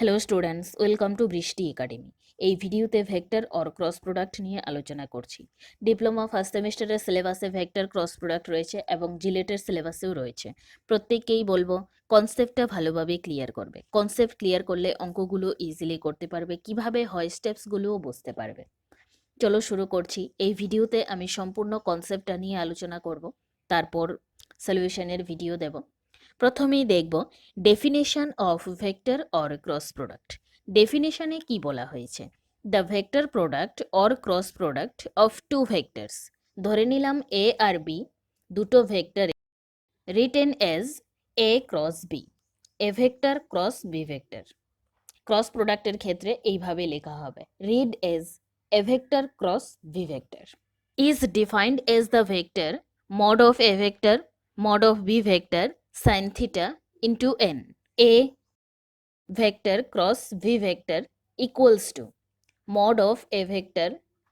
Hello students, welcome to বৃষ্টি academy. এই ভিডিওতে ভেক্টর অর ক্রস প্রোডাক্ট নিয়ে আলোচনা করছি। ডিপ্লোমা ফার্স্ট সেমিস্টারের সিলেবাসে ভেক্টর ক্রস প্রোডাক্ট রয়েছে এবং জিলেটের সিলেবাসেও রয়েছে। প্রত্যেককেই বলবো কনসেপ্টটা ভালোভাবে ক্লিয়ার করবে। কনসেপ্ট ক্লিয়ার করলে অঙ্কগুলো ইজিলি করতে পারবে, কিভাবে হয় স্টেপসগুলোও বুঝতে পারবে। চলো শুরু করছি। এই ভিডিওতে আমি সম্পূর্ণ কনসেপ্টটা নিয়ে আলোচনা করব, তারপর সলিউশনের ভিডিও দেব। প্রথমেই দেখব definition of vector or cross product. ডেফিনেশনে কি বলা হয়েছে? The vector product or cross product of two vectors, ধরে নিলাম এ আর বি দুটো vector, written as A cross B, A vector cross B vector. Cross প্রোডাক্টের ক্ষেত্রে এইভাবে লেখা হবে, read as A vector cross B vector is defined as the vector mod of a vector mod of b vector sin theta into n. A vector cross v vector equals to mod of a vector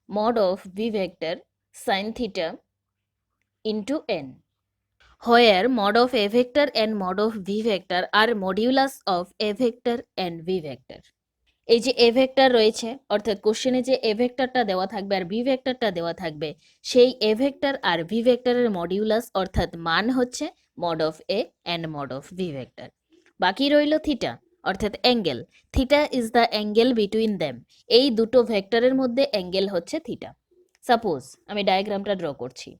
mod of b vector sin theta into n, where mod of a vector and mod of v vector are modulus of a vector and v vector. এই যে এ vector রয়েছে, অর্থাৎ কোশ্চেনে যে এ ভেক্টরটা দেওয়া থাকবে আর B ভেক্টরটা দেওয়া থাকবে, সেই এ ভেক্টর আর ভি ভেক্টরের মডিউলাস অর্থাৎ মান হচ্ছে mod of A and mod of V vector. বাকি রইল থিটা অর্থাৎ angle. Theta is the angle between them. এই দুটো ভেক্টরের মধ্যে অ্যাঙ্গেল হচ্ছে থিটা। সাপোজ আমি ডায়াগ্রামটা ড্র করছি,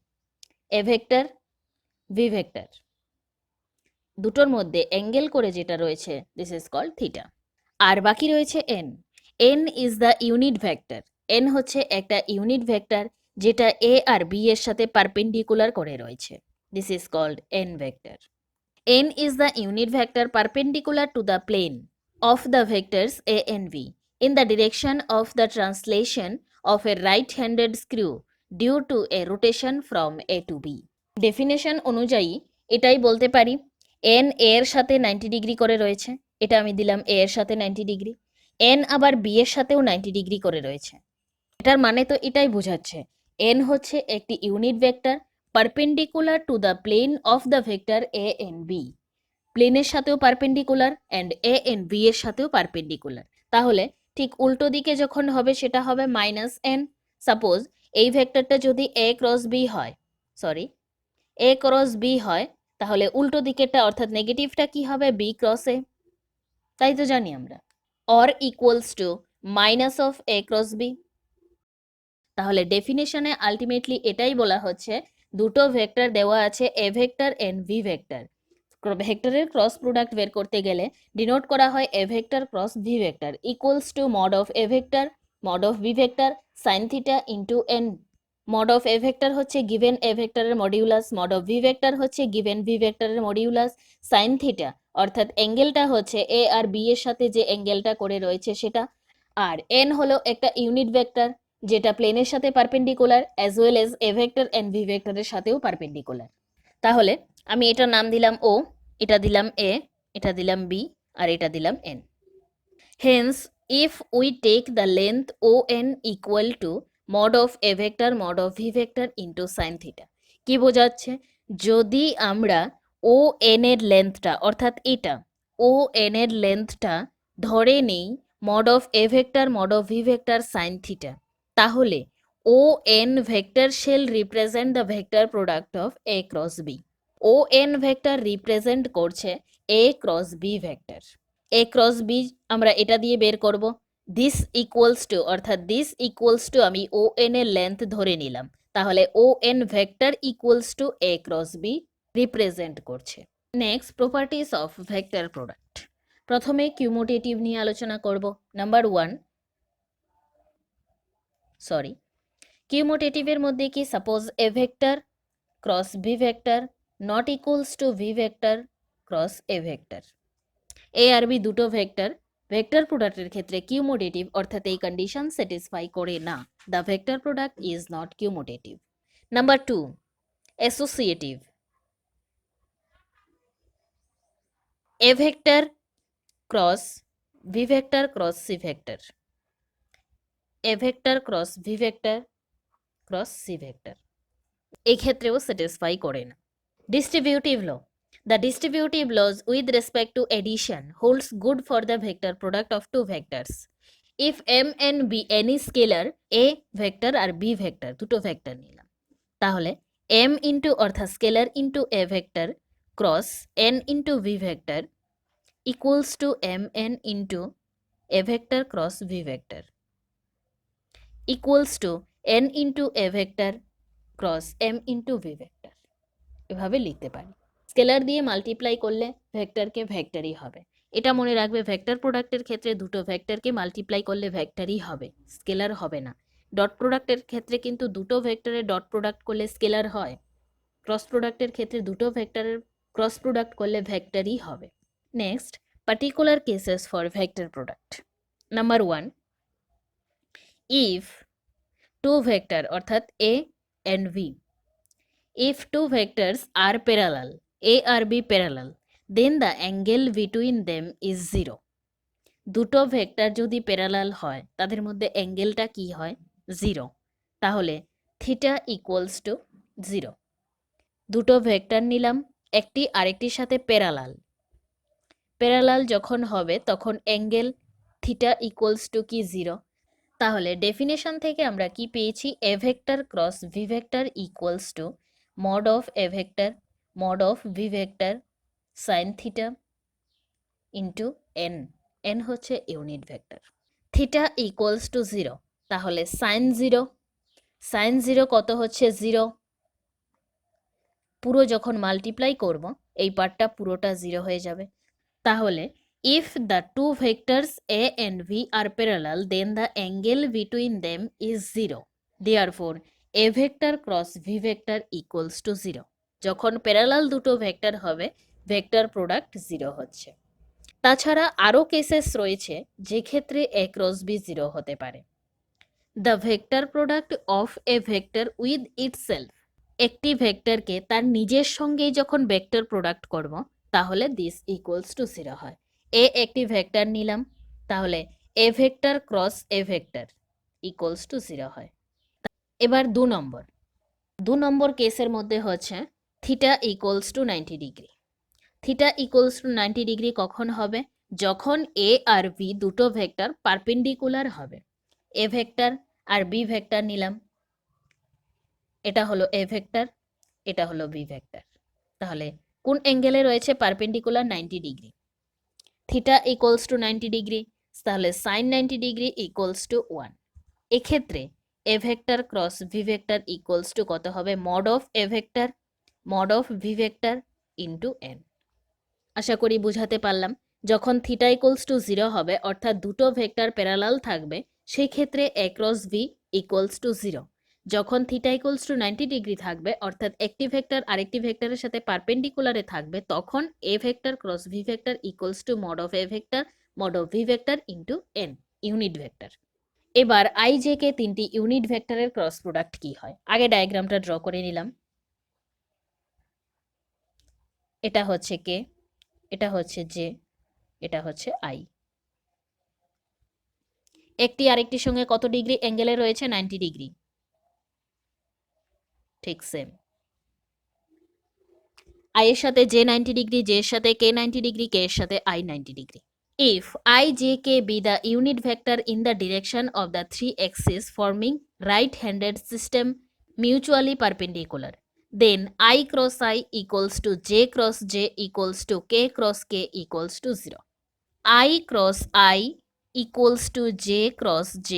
এ ভেক্টর ভি ভেক্টর দুটোর মধ্যে অ্যাঙ্গেল করে যেটা রয়েছে, দিস ইজ কল্ড থিটা। আর বাকি রয়েছে N. N is the unit vector. N হচ্ছে একটা ইউনিট ভেক্টর যেটা এ আর বি এর সাথে পারপেন্ডিকুলার করে রয়েছে, this is called n vector. N is the unit vector perpendicular to the plane of the vectors a and b in the direction of the translation of a right-handed screw due to a rotation from A to B. Definition অনুযায়ী এটাই বলতে পারি, N এর সাথে 90 degree করে রয়েছে, এটা আমি দিলাম এ এর সাথে 90 ডিগ্রি, এন আবার বি এর সাথেও 90 ডিগ্রি করে রয়েছে। এটার মানে তো এটাই বোঝাচ্ছে এন হচ্ছে একটি unit vector perpendicular to the plane of the vector a and b. প্লেনের সাথেও perpendicular and a and b এর সাথেও পারপেন্ডিকুলার। তাহলে ঠিক উল্টো দিকে যখন হবে সেটা হবে মাইনাস এন। সাপোজ এই ভেক্টরটা যদি এ ক্রস বি হয়, সরি এ ক্রস বি হয়, তাহলে উল্টো দিকেরটা অর্থাৎ নেগেটিভটা কি হবে? বি ক্রস এ, তাই তো জানি আমরা, or equals to minus of A cross b. তাহলে ডেফিনেশনে আলটিমেটলি এটাই বলা হচ্ছে, দুটো ভেক্টর দেওয়া আছে a vector and v vector, ভেক্টরের ক্রস প্রোডাক্ট বের করতে গেলে ডিনোট করা হয় a vector cross V vector equals to mod of A vector mod of V vector sine theta into n. Mod of A vector হচ্ছে given a ভেক্টরের modulus, mod of V vector হচ্ছে given v ভেক্টরের modulus, sine theta অর্থাৎ অ্যাঙ্গেলটা হচ্ছে এ আর B এর সাথে যে অ্যাঙ্গেলটা করে রয়েছে সেটা, আর এন হলো একটা ইউনিট ভেক্টর যেটা প্লেনের সাথে perpendicular as well as A vector and v ভেক্টরের সাথেও পারপেন্ডিকুলার। তাহলে আমি এটার নাম দিলাম ও, এটা দিলাম এ, এটা দিলাম বি, আর এটা দিলাম n. Hence if we take the length of n equal to mod of A vector mod of V vector into sine theta. কি বোঝাচ্ছে? যদি আমরা ও এন এর লেন্থটা অর্থাৎ এটা ও এন এর লেন্থটা ধরে নেই mod of A vector mod of V vector sine theta, তাহলে O N vector shall represent the vector product of A cross B. O N vector represent করছে A cross B vector. A cross B আমরা এটা দিয়ে বের করব, this equals to অর্থাৎ this equals to আমি O N এর length ধরে নিলাম, তাহলে O N vector equals to A cross B represent করছে। Next properties of vector product. প্রথমে কিউমুটেটিভ নিয়ে আলোচনা করব। নাম্বার ওয়ান, সরি কিউমুটেটিভের মধ্যে কি, suppose A vector cross V vector not equals to V vector cross A vector. A আর B দুটো ভেক্টর ভেক্টর প্রোডাক্টের ক্ষেত্রে কিউমুটেটিভ অর্থাৎ এই কন্ডিশন স্যাটিসফাই করে না, the vector product is not commutative. Number two, associative. A vector cross V vector cross C vector, A vector cross V vector cross C vector, এই ক্ষেত্রেও satisfy করে না। Distributive law, The distributive laws with respect to addition holds good for the vector product of two vectors. If m and b any scalar a vector আর b vector দুটো vector নিলাম, তাহলে m into অর্থাৎ scalar into a vector cross n into v vector equals to mn into a vector cross v vector equals to n into a vector cross m into v vector। এভাবে লিখতে পারি। Scalar দিয়ে multiply করলে ভেক্টরকে ভেক্টরই হবে। এটা মনে রাখবে, ভেক্টর প্রোডাক্টের ক্ষেত্রে দুটো ভেক্টরকে মাল্টিপ্লাই করলে ভেক্টরই হবে, স্কেলার হবে না। ডট প্রোডাক্টের ক্ষেত্রে কিন্তু দুটো ভেক্টরের ডট প্রোডাক্ট করলে স্কেলার হয়। ক্রস প্রোডাক্টের ক্ষেত্রে দুটো ভেক্টরের ক্রস প্রোডাক্ট করলে ভেক্টরই হবে। Next, particular cases for vector product. Number 1, if two vector অর্থাৎ a and v, if two vectors are parallel, a আর b parallel, then the angle between them is 0. দুটো ভেক্টর যদি প্যারালাল হয় তাদের মধ্যে অ্যাঙ্গেলটা কি হয়? 0। তাহলে থিটা ইকুয়ালস টু 0। দুটো ভেক্টর নিলাম, একটি আরেকটির সাথে প্যারালাল। প্যারালাল যখন হবে তখন অ্যাঙ্গেল থিটা ইকুয়ালস টু কি? 0। তাহলে ডেফিনেশন থেকে আমরা কি পেয়েছি? A vector cross V vector equals to mod of A vector mod of V vector sine theta into N. N হচ্ছে unit vector. Theta equals to 0, তাহলে সাইন 0। সাইন 0 কত হচ্ছে? 0। পুরো যখন মাল্টিপ্লাই করব এই পার্টটা পুরোটা 0 হয়ে যাবে। তাহলে if the two vectors a and v are parallel, then the angle between them is 0. Therefore, a vector cross v vector equals to 0. যখন প্যারালাল দুটো ভেক্টর হবে ভেক্টর প্রোডাক্ট 0 হচ্ছে। তাছাড়া আরও কেসেস রয়েছে যে ক্ষেত্রে a ক্রস b 0 হতে পারে। The vector product of A vector with itself, একটি ভেক্টরকে তার নিজের সঙ্গেই যখন ভেক্টর প্রোডাক্ট করব তাহলে দিস ইকুয়ালস টু 0 হয়। এ একটি ভেক্টর নিলাম, তাহলে এ vector cross A vector equals to 0 হয়। এবার 2 নম্বর কেসের মধ্যে হচ্ছে theta equals to 90 degree. Theta equals to 90 degree কখন হবে? যখন এ আর বি দুটো ভেক্টর পারপেন্ডিকুলার হবে। এ ভেক্টর আর বি ভেক্টর নিলাম, এটা হলো এ ভেক্টর, এটা হলো বি ভেক্টর। তাহলে কোন অ্যাঙ্গেলে রয়েছে perpendicular? 90 degree. Theta equals to 90 degree, তাহলে সাইন 90 ডিগ্রি ইকুয়ালস টু 1। এক্ষেত্রে A vector cross V vector equals to কত হবে? Mod of A vector mod of V vector into N. আশা করি বুঝাতে পারলাম। যখন থিটা ইকুয়ালস টু 0 হবে অর্থাৎ দুটো ভেক্টর প্যারালাল থাকবে, সেই ক্ষেত্রে এ ক্রস ভি ইকুয়ালস টু 0। যখন থিটা ইকুয়ালস টু 90 ডিগ্রি থাকবে অর্থাৎ একটি ভেক্টর আরেকটি ভেক্টরের সাথে পারপেন্ডিকুলারে থাকবে, তখন এ vector cross V vector equals to mod of A vector mod of V vector into N, unit vector. এবার আই জে কে তিনটি ইউনিট ভেক্টরের ক্রস প্রোডাক্ট কি হয়? আগে ডায়াগ্রামটা ড্র করে নিলাম। এটা হচ্ছে কে, এটা হচ্ছে জে, এটা হচ্ছে আই। একটি আরেকটির সঙ্গে কত ডিগ্রি অ্যাঙ্গেলে রয়েছে? 90 ডিগ্রি। ঠিক সেম। আই এর সাথে জে 90 ডিগ্রি, জে এর সাথে কে 90 ডিগ্রি, কে এর সাথে I 90 degree. If I j k be the unit vector in the direction of the three axes forming right-handed system mutually perpendicular, then I cross I equals to j cross j equals to k cross k equals to 0. I cross I equals to j cross j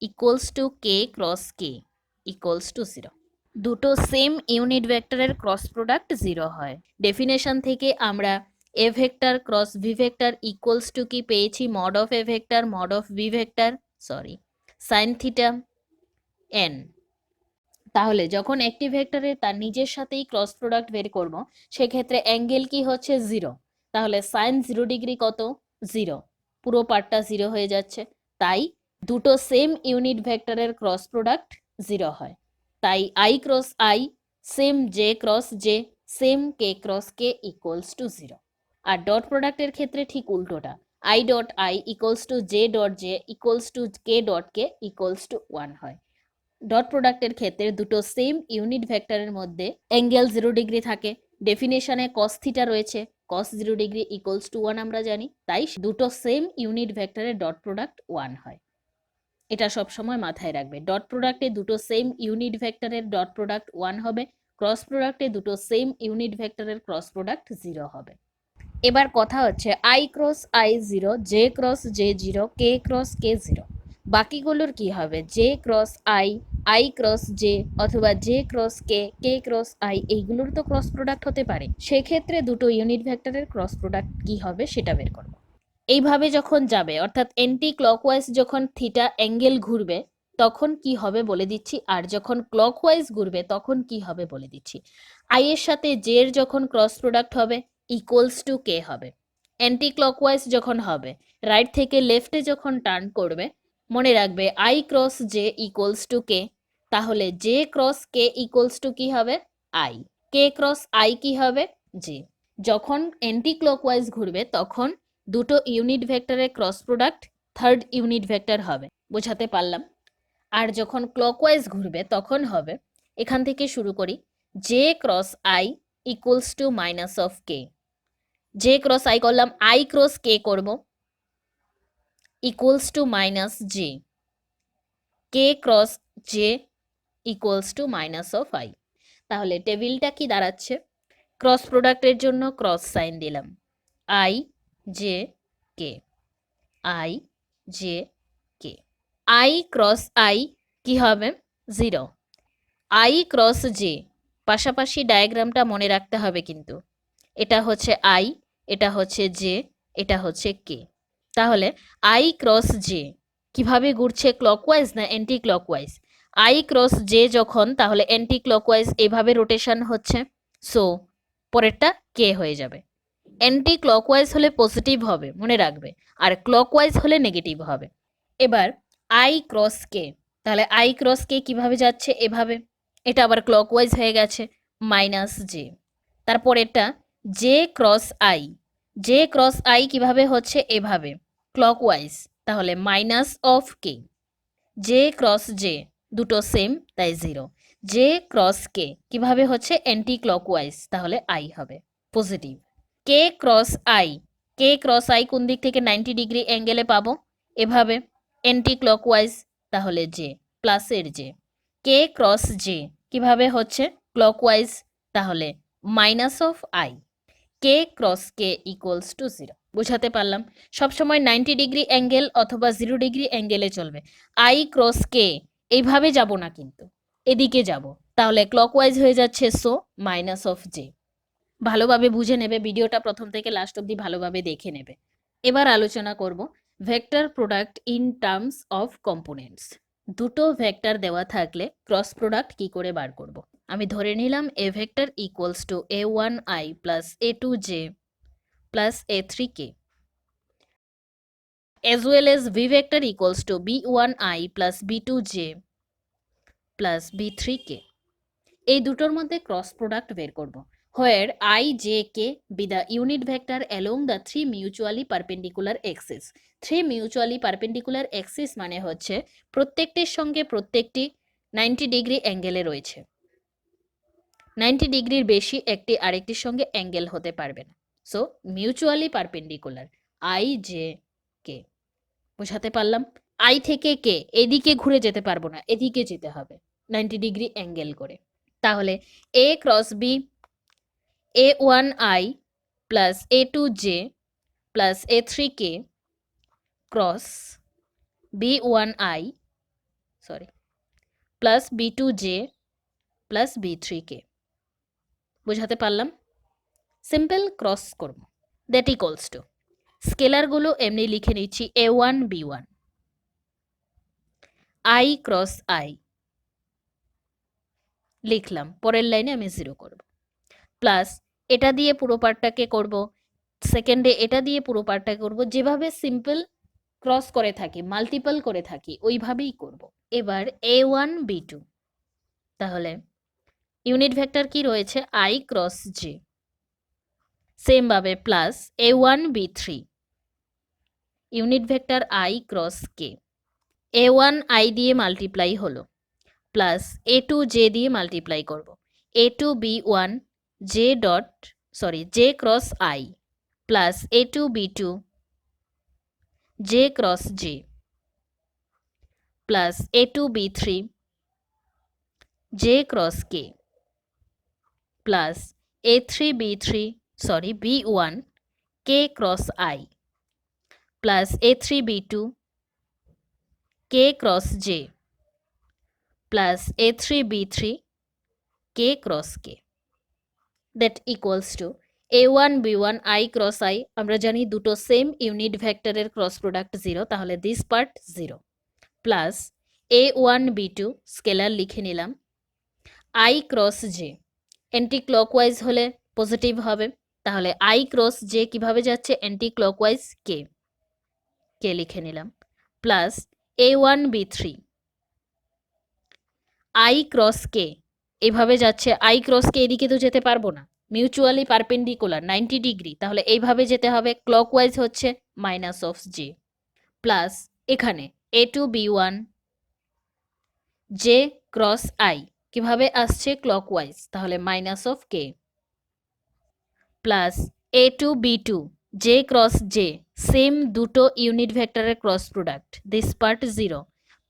equals to k cross k equals to 0. দুটো same unit ভেক্টরের cross product 0 হয়। Definition থেকে আমরা এ vector cross V vector equals to কি পেয়েছি? Mod of A vector mod of V vector sine theta N. তাহলে যখন একটি ভেক্টরের তার নিজের সাথেই ক্রস প্রোডাক্ট বের করব সেক্ষেত্রে অ্যাঙ্গেল কি হচ্ছে? 0। তাহলে সাইন 0 ডিগ্রি কত? 0। পুরো পার্টটা 0 হয়ে যাচ্ছে। তাই দুটো সেম ইউনিট ভেক্টরের ক্রস প্রোডাক্ট 0 হয়। তাই i cross i same j cross j same k cross K equals to 0। আর ডট প্রোডাক্টের ক্ষেত্রে ঠিক উল্টোটা, i dot i equals to j dot j equals to k dot k equals to 1 হয়। Dot প্রোডাক্টের ক্ষেত্রে দুটো সেম ইউনিট ভেক্টরের মধ্যে অ্যাঙ্গেল 0 ডিগ্রি থাকে, ডেফিনেশনে কস থিটা রয়েছে, কস 0 ডিগ্রি ইকুয়ালস টু 1 আমরা জানি, তাই দুটো সেম ইউনিট ভেক্টরের ডট প্রোডাক্ট 1 হয়। এটা সবসময় মাথায় রাখবে, ডট প্রোডাক্টে দুটো সেম ইউনিট ভেক্টরের ডট প্রোডাক্ট 1 হবে, ক্রস প্রোডাক্টে দুটো সেম ইউনিট ভেক্টরের ক্রস প্রোডাক্ট 0 হবে। এবার কথা হচ্ছে I cross I 0, J cross J 0, K cross K 0। বাকিগুলোর কি হবে? J cross I cross J, অথবা J cross K cross I, এইগুলোর তো ক্রস প্রোডাক্ট হতে পারে। সেক্ষেত্রে দুটো ইউনিট ভেক্টরের ক্রস প্রোডাক্ট কি হবে সেটা বের করব। এইভাবে যখন যাবে, অর্থাৎ এন্টি ক্লকওয়াইজ যখন থিটা অ্যাঙ্গেল ঘুরবে তখন কি হবে বলে দিচ্ছি, আর যখন ক্লকওয়াইজ ঘুরবে তখন কি হবে বলে দিচ্ছি। আই এর সাথে জে এর যখন ক্রস প্রোডাক্ট হবে ইকুয়ালস টু কে হবে। অ্যান্টি ক্লকওয়াইজ যখন হবে, রাইট থেকে লেফটে যখন টার্ন করবে, মনে রাখবে I cross J equals to K, তাহলে J cross K equals to কি হবে? আই। কে ক্রস আই কি হবে? জে। যখন অ্যান্টি ক্লকওয়াইজ ঘুরবে তখন দুটো ইউনিট ভেক্টরের cross product third unit vector হবে, বোঝাতে পারলাম। আর যখন ক্লকওয়াইজ ঘুরবে তখন হবে, এখান থেকে শুরু করি, J cross I equals to minus of K. J cross I করলাম, আই ক্রস কে করব, equals to minus J, K cross J equals to minus of I. তাহলে টেবিলটা কি দাঁড়াচ্ছে? ক্রস প্রোডাক্টের জন্য ক্রস সাইন দিলাম, I J K, I J K. I cross I কি হবে? 0। আই ক্রস জে, পাশাপাশি ডায়াগ্রামটা মনে রাখতে হবে কিন্তু, এটা হচ্ছে আই, এটা হচ্ছে জে, এটা হচ্ছে কে। তাহলে আই ক্রস জে কিভাবে ঘুরছে, ক্লকওয়াইজ না anti clockwise? I cross J যখন, তাহলে অ্যান্টি ক্লকওয়াইজ এভাবে রোটেশন হচ্ছে, সো পরেরটা কে হয়ে যাবে। অ্যান্টি ক্লকওয়াইজ হলে পজিটিভ হবে মনে রাখবে, আর ক্লকওয়াইজ হলে নেগেটিভ হবে। এবার আই ক্রস কে, তাহলে আই ক্রস কে কিভাবে যাচ্ছে? এভাবে, এটা আবার ক্লকওয়াইজ হয়ে গেছে, মাইনাস জে। তারপর এটা J cross I, J cross I কিভাবে হচ্ছে? এভাবে, ক্লকওয়াইজ, তাহলে minus of K. J cross J দুটো সেম, তাই 0। জে ক্রস কে কিভাবে হচ্ছে? অ্যান্টি ক্লকওয়াইজ, তাহলে আই হবে positive. K cross I, K cross I কোন দিক থেকে 90 ডিগ্রি অ্যাঙ্গেলে পাবো? এভাবে, অ্যান্টি ক্লকওয়াইজ, তাহলে জে, প্লাসের জে। কে ক্রস জে কিভাবে হচ্ছে? ক্লকওয়াইজ, তাহলে minus of I. K cross K equals to 0, বোঝাতে পারলাম। সবসময় 90 ডিগ্রি অ্যাঙ্গেল অথবা 0 ডিগ্রি অ্যাঙ্গেলে চলবে। আই ক্রস কে এইভাবে যাব না কিন্তু, এদিকে যাব, তাহলে ক্লকওয়াইজ হয়ে যাচ্ছে, সো মাইনাস অফ জে। ভালোভাবে বুঝে নেবে, ভিডিওটা প্রথম থেকে লাস্ট অবধি ভালোভাবে দেখে নেবে। এবার আলোচনা করব vector product in terms of components. দুটো ভেক্টর দেওয়া থাকলে ক্রস প্রোডাক্ট কি করে বার করব। আমি ধরে নিলাম এ vector equals to a1i plus a2j plus a3k, as well as v vector equals to b1i plus b2j plus b3k। এই দুটোর মধ্যে ক্রস প্রোডাক্ট বের করব, where I, j, k be the unit vector along the three mutually perpendicular axes। Three mutually perpendicular Axis মানে হচ্ছে প্রত্যেকটির সঙ্গে প্রত্যেকটি 90 ডিগ্রি অ্যাঙ্গেলে রয়েছে। 90 ডিগ্রির বেশি একটি আরেকটির সঙ্গে অ্যাঙ্গেল হতে পারবে না, so mutually perpendicular I J K. বোঝাতে পারলাম? আই থেকে কে এদিকে ঘুরে যেতে পারবো না, এদিকে যেতে হবে 90 ডিগ্রি অ্যাঙ্গেল করে। তাহলে A cross B, a1i plus a2j plus a3k cross b1i plus b2j plus b3k। বোঝাতে পারলাম? সিম্পল ক্রস করব, দ্যাট ইকুয়ালস টু, স্কেলারগুলো এমনি লিখে নিচ্ছি, a1 b1, i cross i লিখলাম, পরের লাইনে আমি 0 করব, প্লাস এটা দিয়ে পুরো পার্টটাকে করব, সেকেন্ডে এটা দিয়ে পুরো পার্টটাকে করব, যেভাবে সিম্পল ক্রস করে থাকি, মাল্টিপল করে থাকি, ওইভাবেই করব। এবার a1 b2, তাহলে ইউনিট ভেক্টর কি রয়েছে? i ক্রস j, সেম ভাবে plus a1 b3, unit vector i cross k, a1 i দিয়ে মাল্টিপ্লাই হলো, প্লাস a2 j দিয়ে মাল্টিপ্লাই করব, a2 b1 j cross I plus a2 b2 j cross j plus a2 b3 j cross k plus a3 b1 k cross I plus a3 b2 k cross j plus a3 b3 k cross k that equals to a1 b1 I cross I আমরা জানি দুটো same unit ভেক্টরের cross product 0 তাহলে this part 0 plus a1 b2 scalar লিখে নিলাম I cross j anti clockwise হলে positive হবে তাহলে I ক্রস j কিভাবে যাচ্ছে অ্যান্টি ক্লকওয়াইজ k লিখে নিলাম plus a1 b3 I cross k এইভাবে যাচ্ছে I ক্রস কে এদিকে তো যেতে পারবো না মিউচুয়ালি পারপেন্ডিকুলার 90 ডিগ্রি তাহলে এইভাবে যেতে হবে ক্লকওয়াইজ হচ্ছে মাইনাস অফ j প্লাস এখানে a2 b1 j cross I কিভাবে আসছে ক্লকওয়াইজ তাহলে minus of k plus a2 b2 j cross j same দুটো ইউনিট ভেক্টরের cross product this part 0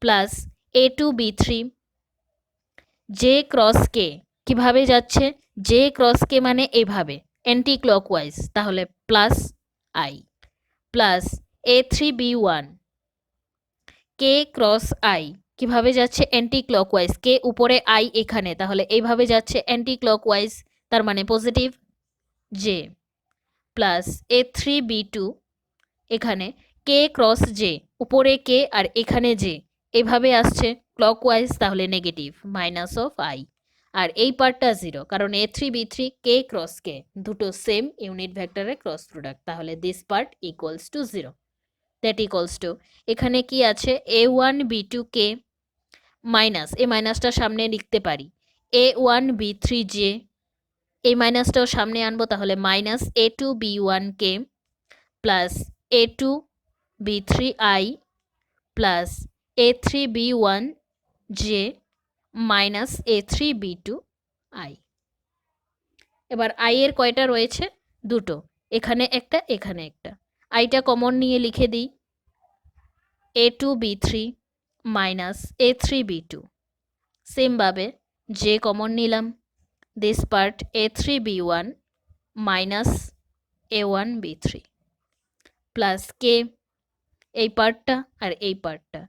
plus a2 b3 j cross k কিভাবে যাচ্ছে j cross k মানে এইভাবে অ্যান্টি ক্লকওয়াইজ তাহলে plus I plus a3 b1 k cross I কিভাবে যাচ্ছে anti clockwise কে উপরে I এখানে তাহলে এইভাবে যাচ্ছে অ্যান্টি ক্লকওয়াইজ তার মানে positive j plus a3 b2 এখানে k ক্রস j উপরে k আর এখানে j এভাবে আসছে ক্লকওয়াইজ তাহলে নেগেটিভ মাইনাস অফ I আর এই পার্টটা 0 কারণ a3 b3 k cross k দুটো সেম ইউনিট ভেক্টরের ক্রস প্রোডাক্ট তাহলে this part equals to 0 that equals two এখানে কি আছে a1 b2 k মাইনাস এই মাইনাসটা সামনে লিখতে পারি a1 b3 j এই মাইনাসটাও সামনে আনবো তাহলে minus a2 b1 k plus a2 b3 I plus a3 b1 j minus a3 b2 I এবার I এর কয়টা রয়েছে দুটো এখানে একটা আইটা কমন নিয়ে লিখে দিই a2 b3 minus a3 b2 same ভাবে j কমন নিলাম this part a3 b1 minus a1 b3 plus k এই পার্টটা আর এই পার্টটা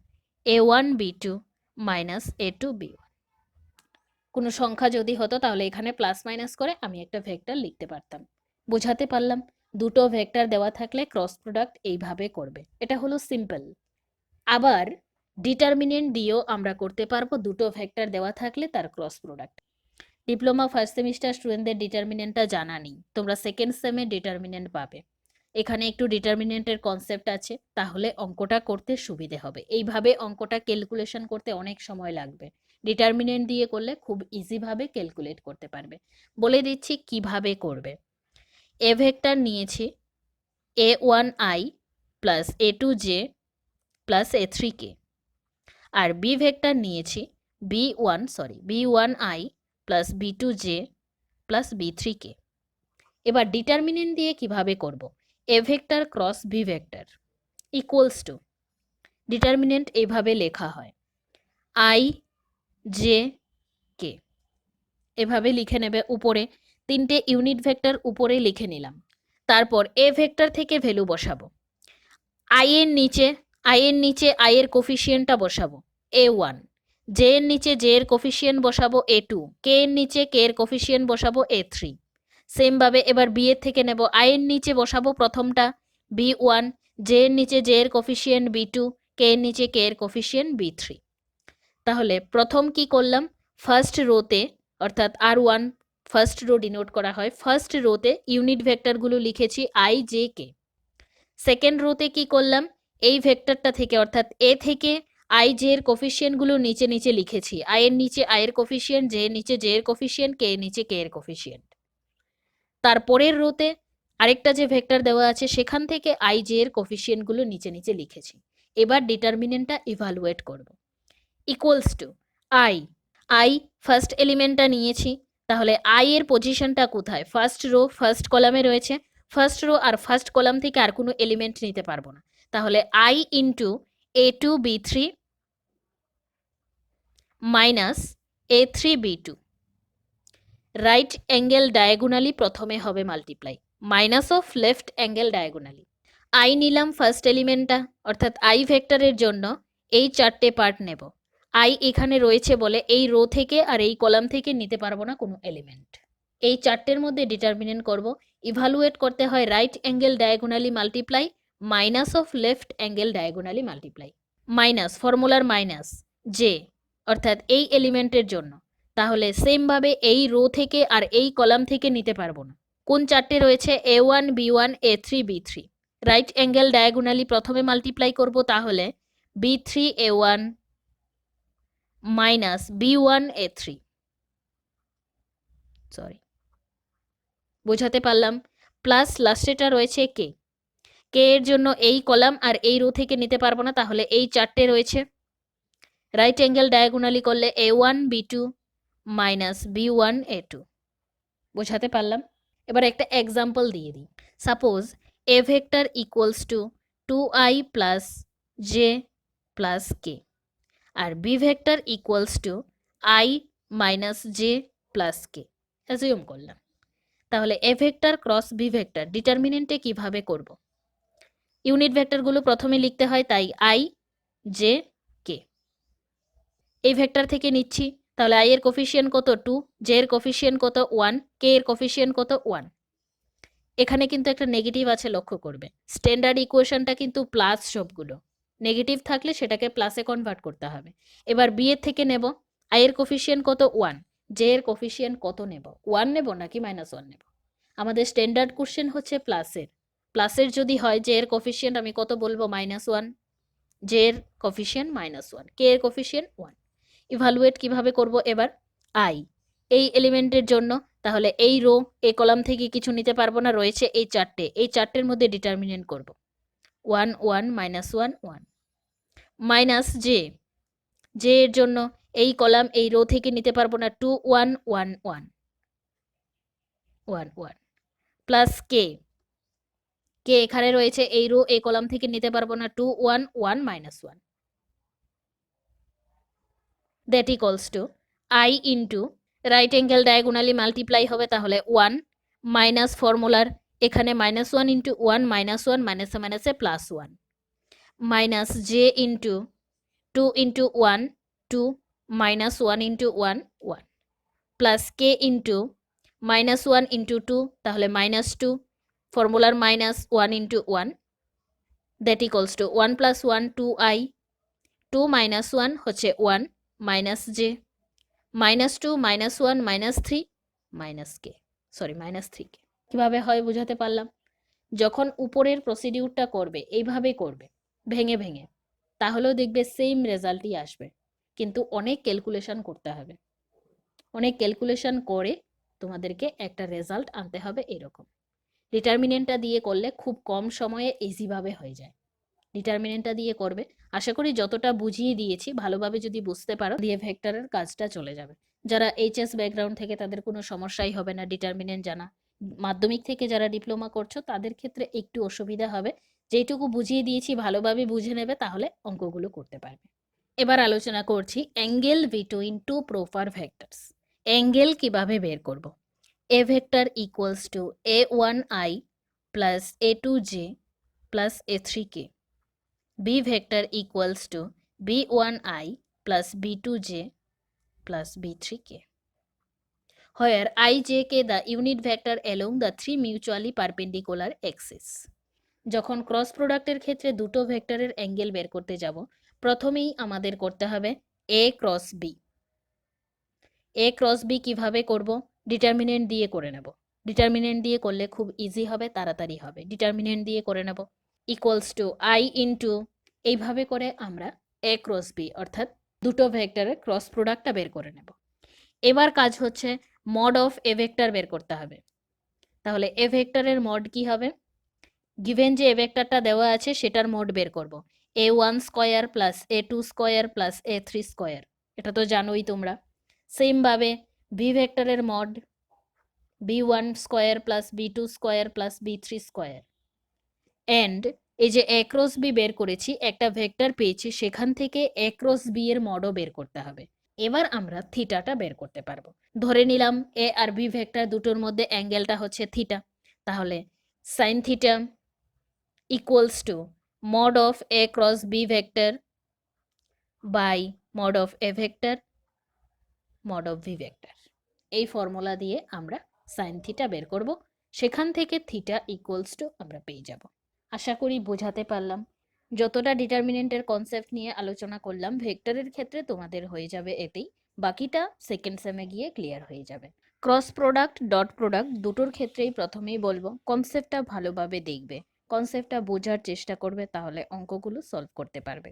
a1 b2 minus a2 b1 কোনো সংখ্যা যদি হতো তাহলে এখানে প্লাস মাইনাস করে আমি একটা ভেক্টর লিখতে পারতাম বোঝাতে পারলাম দুটো ভেক্টর দেওয়া থাকলে ক্রস প্রোডাক্ট এইভাবে করবে এটা হলো সিম্পল আবার ডিটারমিনেন্ট দিয়েও আমরা করতে পারবো দুটো ভেক্টর দেওয়া থাকলে তার cross product diploma first semester স্টুডেন্টদের ডিটারমিনেন্টটা জানা নেই তোমরা সেকেন্ড সেমে ডিটারমিনেন্ট পাবে এখানে একটু ডিটারমিনেন্টের কনসেপ্ট আছে তাহলে অঙ্কটা করতে সুবিধে হবে এইভাবে অঙ্কটা ক্যালকুলেশন করতে অনেক সময় লাগবে ডিটারমিনেন্ট দিয়ে করলে খুব ইজিভাবে ক্যালকুলেট করতে পারবে বলে দিচ্ছি কিভাবে করবে এ ভেক্টর নিয়েছি a1i plus a2j plus a3k আর বি ভেক্টর নিয়েছি b1i plus b2j plus b3k এবার ডিটারমিনেন্ট দিয়ে কিভাবে করব a vector cross B vector equals to determinant এইভাবে লেখা হয় i j k এভাবে লিখে নেবে উপরে তিনটে ইউনিট ভেক্টর উপরে লিখে নিলাম তারপর এ ভেক্টর থেকে ভ্যালু বসাবো i এর নিচে i এর কোফিশিয়েন্টটা বসাবো a1 j এর নিচে j এর কোফিশিয়েন্ট বসাবো a2 k এর নিচে k এর কোফিশিয়েন্ট বসাবো a3 সেম ভাবে এবার b এর থেকে নেব i এর নিচে বসাবো প্রথমটা b1 j এর নিচে j এর কোফিশিয়েন্ট b2 k এর নিচে k এর কোফিশিয়েন্ট b3 তাহলে প্রথম কি করলাম ফার্স্ট রোতে অর্থাৎ r1 ফার্স্ট রো ডিনোট করা হয় ফার্স্ট রোতে ইউনিট ভেক্টরগুলো লিখেছি i j k সেকেন্ড রোতে কি করলাম এই ভেক্টরটা থেকে অর্থাৎ a থেকে i j এর কোফিশিয়েন্টগুলো নিচে নিচে লিখেছি i এর নিচে i এর কোফিশিয়েন্ট j এর নিচে j এর কোফিশিয়েন্ট k এর নিচে k এর কোফিশিয়েন্ট তারপরের রোতে আরেকটা যে ভেক্টর দেওয়া আছে সেখান থেকে i j এর কোফিশিয়েন্টগুলো নিচে নিচে লিখেছি এবার ডিটারমিনেন্টটা ইভালুয়েট করব ইকুয়ালস টু i ফার্স্ট এলিমেন্টটা নিয়েছি তাহলে আই এর পজিশনটা কোথায়? ফার্স্ট রো ফার্স্ট কলামে রয়েছে। ফার্স্ট রো আর ফার্স্ট কলাম থেকে আর কোনো এলিমেন্ট নিতে পারবো না। তাহলে I into A2 B3 minus A3 B2, right angle diagonally প্রথমে হবে multiply, minus of left angle diagonally. I নিলাম ফার্স্ট এলিমেন্টটা, অর্থাৎ আই ভেক্টরের জন্য এই চারটে পার্ট নেব। আই এখানে রয়েছে বলে এই রো থেকে আর এই কলাম থেকে নিতে পারবো না কোনো এলিমেন্ট। এই চারটের মধ্যে ডিটারমিনেন্ট করব। ইভালুয়েট করতে হয় right angle diagonally multiply minus of left angle diagonally multiply. Minus ফর্মুলার মাইনাস জে, অর্থাৎ এই এলিমেন্টের জন্য। তাহলে সেমভাবে এই রো থেকে আর এই কলাম থেকে নিতে পারবো না। কোন চারটে রয়েছে? A1 B1 A3 B3। Right angle diagonally প্রথমে মাল্টিপ্লাই করব, তাহলে B3 A1 minus B1 A3। Sorry, বোঝাতে পারলাম? প্লাস লাস্টেটা রয়েছে কে। কে এর জন্য এই কলাম আর এই রো থেকে নিতে পারবো না, তাহলে এই চারটে রয়েছে। রাইট অ্যাঙ্গেল ডায়াগোনালি করলে A1 B2 minus B1 A2। বোঝাতে পারলাম? এবার একটা এক্সাম্পল দিয়ে দিই। Suppose A vector equals to 2i plus J plus K, আর B vector equals to i minus J plus K assume করলাম। তাহলে এ ভেক্টর ক্রস বি ভেক্টর ডিটারমিনেন্টে কিভাবে করব? ইউনিট ভেক্টরগুলো প্রথমে লিখতে হয়, তাই i জে কে এই ভেক্টর থেকে নিচ্ছি। তাহলে i এর কোফিশিয়েন্ট কত? 2, জে এর কোফিশিয়েন্ট কত? 1, কে এর কোফিশিয়েন্ট কত? 1। এখানে কিন্তু একটা নেগেটিভ আছে, লক্ষ্য করবে। স্ট্যান্ডার্ড ইকুয়েশনটা কিন্তু প্লাস, সবগুলো নেগেটিভ থাকলে সেটাকে প্লাসে কনভার্ট করতে হবে। এবার বি এর থেকে নেব, আই এর কোফিশিয়েন্ট কত? 1, জে এর কোফিশিয়েন্ট কত নেব? 1 নেব নাকি -1 নেব? আমাদের স্ট্যান্ডার্ড কোশ্চেন হচ্ছে প্লাসের। প্লাসের যদি হয় জে এর কোফিশিয়েন্ট আমি কত বলবো? -1, জে এর কোফিশিয়েন্ট -1, কে এর কোফিশিয়েন্ট 1। ইভালুয়েট কিভাবে করব? এবার আই এই এলিমেন্টের জন্য, তাহলে এই রো এই কলাম থেকে কিছু নিতে পারবো না, রয়েছে এই চারটে, এই চারটের মধ্যে ডিটারমিনেন্ট করব। 1 1 -1 1 মাইনাস জে, জে এর জন্য এই কলাম এই রো থেকে নিতে পারবো না, 2 1 1 1 1 1 প্লাস কে, কে এখানে রয়েছে এই রো এই কলাম থেকে নিতে পারবো না, 2 1 1 -1, that equals two I into right angle diagonally multiply হবে, তাহলে 1 মাইনাস ফর্মুলার এখানে -1 ইন্টু 1 -1 মাইনাসে মাইনাসে +1 minus J into 2 into 1 2 -1 into 1 1 plus K into -1 into 2, তাহলে -2 ফর্মুলার -1 into 1, that equals to 1 + 1 2i, 2 - 1 হচ্ছে 1 minus J, -2 -1 -3 minus K, sorry -3 K. কীভাবে হয় বোঝাতে পারলাম? যখন উপরের প্রসিডিউরটা করবে এইভাবে করবে, ভেঙে ভেঙে, তাহলেও দেখবে সেম রেজাল্টই আসবে, কিন্তু অনেক ক্যালকুলেশন করতে হবে। অনেক ক্যালকুলেশন করে তোমাদেরকে একটা রেজাল্ট আনতে হবে এরকম। ডিটারমিনেন্টটা দিয়ে করলে খুব কম সময়ে ইজিভাবে হয়ে যায়। ডিটারমিনেন্টটা দিয়ে করবে, আশা করি যতটা বুঝিয়ে দিয়েছি ভালোভাবে যদি বুঝতে পারো দিয়ে ভেক্টরের কাজটা চলে যাবে। যারা এইচএস ব্যাকগ্রাউন্ড থেকে তাদের কোনো সমস্যাই হবে না ডিটারমিনেন্ট জানা। মাধ্যমিক থেকে যারা ডিপ্লোমা করছো তাদের ক্ষেত্রে একটু অসুবিধা হবে, যেটুকু বুঝিয়ে দিয়েছি ভালোভাবে বুঝে নেবে, তাহলে অঙ্কগুলো করতে পারবে। এবার আলোচনা করছি angle between two proper vectors. Angle কিভাবে বের করব? A vector equals to A1i plus A2j plus A3k, b vector equals to B1i plus B2j plus B3k, where I, j, k the unit vector along the three mutually perpendicular axes. যখন cross প্রোডাক্টের ক্ষেত্রে দুটো ভেক্টরের angle বের করতে যাব, প্রথমেই আমাদের করতে হবে A cross B। A cross B কিভাবে করব? ডিটারমিনেন্ট দিয়ে করে নেব। ডিটারমিনেন্ট দিয়ে করলে খুব ইজি হবে, তাড়াতাড়ি হবে। ডিটারমিনেন্ট দিয়ে করে নেব, ইকুয়ালস টু I ইন্টু, এইভাবে করে আমরা A ক্রস B অর্থাৎ দুটো ভেক্টরের ক্রস প্রোডাক্টটা বের করে নেব। এবার কাজ হচ্ছে মড অফ এ ভেক্টর বের করতে হবে। তাহলে এ ভেক্টরের মড কি হবে? গিভেন যে এ ভেক্টরটা দেওয়া আছে সেটার মড বের করব। A1 square plus A2 square plus A3 square, এটা তো জানোই তোমরা। সেমভাবে ভি ভেক্টরের mod b1 square plus b2 square plus b3 square and এই যে a ক্রস b বের করেছি, একটা ভেক্টর পেয়েছি, সেখান থেকে a ক্রস b এর মডও বের করতে হবে। এবার আমরা থিটাটা বের করতে পারবো। ধরে নিলাম এ আর বি ভেক্টর দুটোর মধ্যে অ্যাঙ্গেলটা হচ্ছে থিটা, তাহলে sine theta equals to mod of A cross B vector by mod of A vector mod of V vector. এই ফর্মুলা দিয়ে আমরা সাইন থিটা বের করব, সেখান থেকে থিটা ইকুয়ালস টু আমরা পেয়ে যাব। আশা করি বোঝাতে পারলাম। যতটা ডিটারমিনেন্টের কনসেপ্ট নিয়ে আলোচনা করলাম ভেক্টরের ক্ষেত্রে তোমাদের হয়ে যাবে এতেই, বাকিটা সেকেন্ড সেমে গিয়ে ক্লিয়ার হয়ে যাবে। ক্রস প্রোডাক্ট ডট প্রোডাক্ট দুটোর ক্ষেত্রেই প্রথমেই বলবো কনসেপ্টটা ভালোভাবে দেখবে, কনসেপ্টটা বোঝার চেষ্টা করবে, তাহলে অঙ্কগুলো সলভ করতে পারবে।